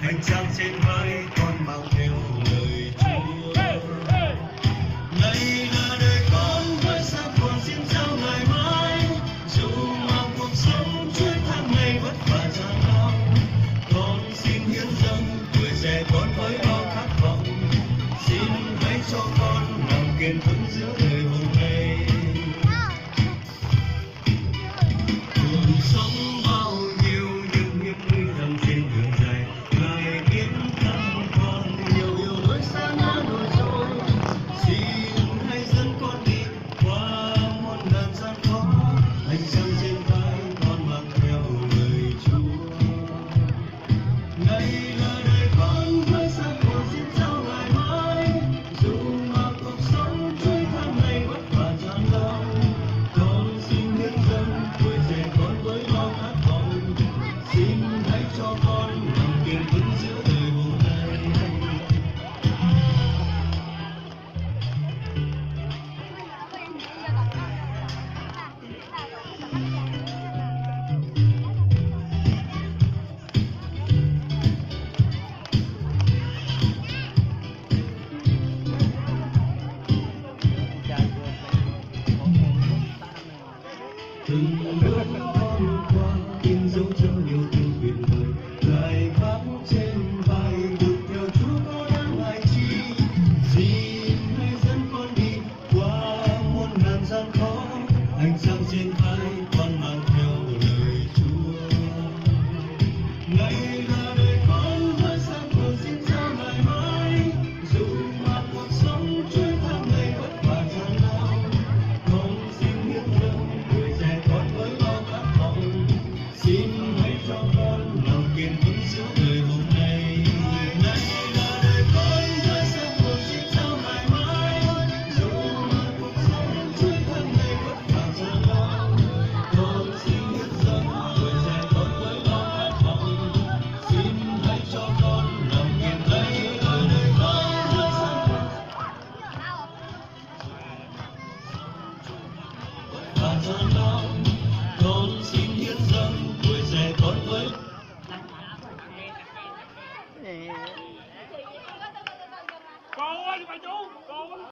hành trang trên vai con mang theo lời Chúa. Này là đời con với xác hồn xin trao ngày mai, dù mang cuộc sống chuỗi tháng ngày vất vả gian lao, con xin hiến dâng tuổi trẻ con với bao khát vọng. Xin hãy cho con lòng kiên vững giữa đời hôm nay. Cuộc sống bao nhiêu những hiểm nguy thầm trên đường dài, ngài biết thăm con nhiều điều lối xa ngã nổi trôi. Xin hãy dẫn con đi qua muôn ngàn gian khó, hành trang trên vai con mang theo lời Chúa. Này là đời con với xác hồn xin trao ngày mai, dù mà cuộc sống chuỗi tháng ngày vất vả gian lao, con xin hiến dâng tuổi trẻ con với bao khát vọng. Xin hãy cho con lòng kiên vững giữa đời hôm nay. Từng bước con qua in dấu chân yêu thương tuyệt vời, lại vác trên vai được theo Chúa có đáng ngại chi. Xin hãy dẫn con đi qua muôn ngàn gian khó, hành trang trên vai con mang theo lời Chúa. Này là đời con với xác hồn xin trao ngày mai, dù mà cuộc sống chuỗi tháng ngày vất vả gian lao, con xin hiến dâng tuổi trẻ con với bao khát vọng. Xin hãy cho con lòng kiên vững giữa đời hôm nay. Này là đời con với xác hồn xin trao ngày mai, dù mà cuộc sống chuỗi tháng ngày vất vả gian lao, con xin hiến dâng tuổi trẻ con với bao khát vọng. Xin hãy cho con lòng kiên vững giữa đời con với xác hồn và gian lao, con xin hiến dâng tuổi trẻ con với. Cô ơi, bà chú